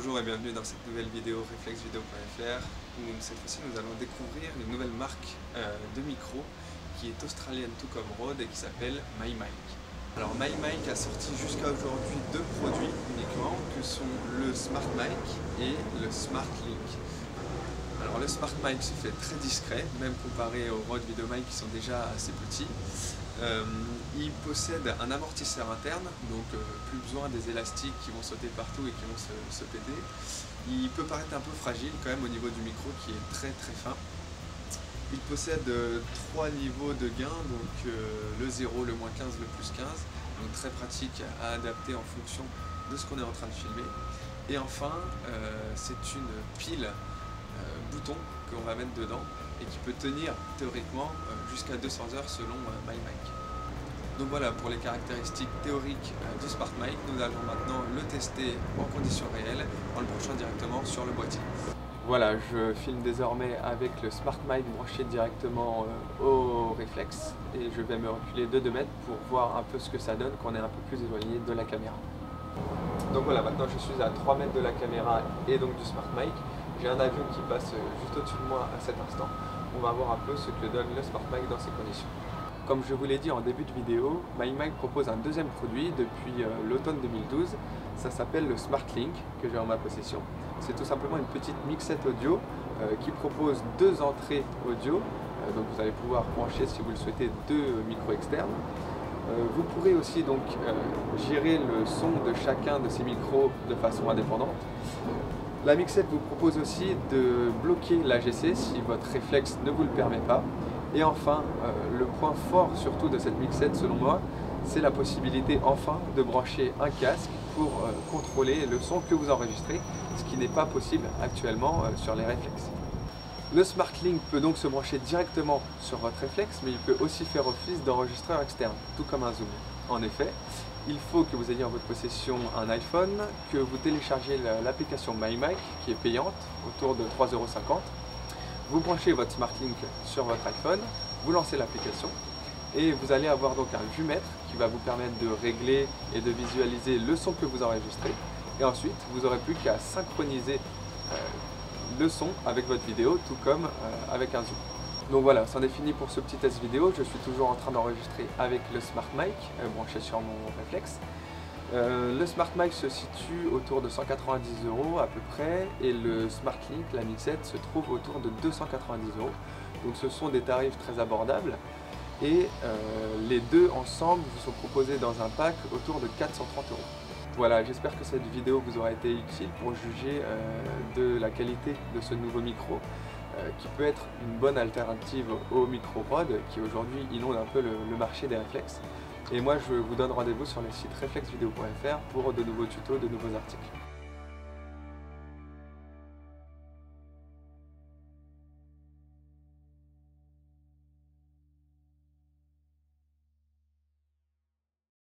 Bonjour et bienvenue dans cette nouvelle vidéo reflexvideo.fr où cette fois-ci nous allons découvrir une nouvelle marque de micro qui est australienne tout comme Rode et qui s'appelle MyMic. Alors MyMic a sorti jusqu'à aujourd'hui deux produits uniquement que sont le SmartMic et le SmartLink. Alors le SmartMic se fait très discret, même comparé aux Rode VideoMic qui sont déjà assez petits. Il possède un amortisseur interne, donc plus besoin des élastiques qui vont sauter partout et qui vont se péter. Il peut paraître un peu fragile quand même au niveau du micro qui est très fin. Il possède trois niveaux de gain, donc le 0, le moins 15, le plus 15, donc très pratique à adapter en fonction de ce qu'on est en train de filmer. Et enfin, c'est une pile bouton qu'on va mettre dedans et qui peut tenir théoriquement jusqu'à 200 heures selon MyMic. Donc voilà pour les caractéristiques théoriques du SmartMic. Nous allons maintenant le tester en conditions réelles en le branchant directement sur le boîtier. Voilà, je filme désormais avec le SmartMic branché directement au réflexe et je vais me reculer de 2 mètres pour voir un peu ce que ça donne quand on est un peu plus éloigné de la caméra. Donc voilà, maintenant je suis à 3 mètres de la caméra et donc du SmartMic. J'ai un avion qui passe juste au-dessus de moi à cet instant. On va voir un peu ce que donne le SmartMic dans ces conditions. Comme je vous l'ai dit en début de vidéo, MyMic propose un deuxième produit depuis l'automne 2012. Ça s'appelle le SmartLink que j'ai en ma possession. C'est tout simplement une petite mixette audio qui propose 2 entrées audio. Donc vous allez pouvoir brancher, si vous le souhaitez, 2 micros externes. Vous pourrez aussi donc gérer le son de chacun de ces micros de façon indépendante. La mixette vous propose aussi de bloquer l'AGC si votre réflexe ne vous le permet pas. Et enfin, le point fort surtout de cette mixette selon moi, c'est la possibilité enfin de brancher un casque pour contrôler le son que vous enregistrez, ce qui n'est pas possible actuellement sur les réflexes. Le SmartLink peut donc se brancher directement sur votre réflexe, mais il peut aussi faire office d'enregistreur externe, tout comme un zoom. En effet, il faut que vous ayez en votre possession un iPhone, que vous téléchargez l'application MyMic qui est payante, autour de 3,50 €. Vous branchez votre SmartLink sur votre iPhone, vous lancez l'application et vous allez avoir donc un vumètre qui va vous permettre de régler et de visualiser le son que vous enregistrez. Et ensuite, vous n'aurez plus qu'à synchroniser le son avec votre vidéo, tout comme avec un zoom. Donc voilà, c'en est fini pour ce petit test vidéo. Je suis toujours en train d'enregistrer avec le SmartMic branché sur mon réflexe. Le SmartMic se situe autour de 190 € à peu près et le SmartLink, la mixette, se trouve autour de 290 €. Donc ce sont des tarifs très abordables et les deux ensemble vous sont proposés dans un pack autour de 430 €. Voilà, j'espère que cette vidéo vous aura été utile pour juger de la qualité de ce nouveau micro qui peut être une bonne alternative au micro Rode qui aujourd'hui inonde un peu le marché des réflexes. Et moi je vous donne rendez-vous sur le site reflexvideo.fr pour de nouveaux tutos, de nouveaux articles.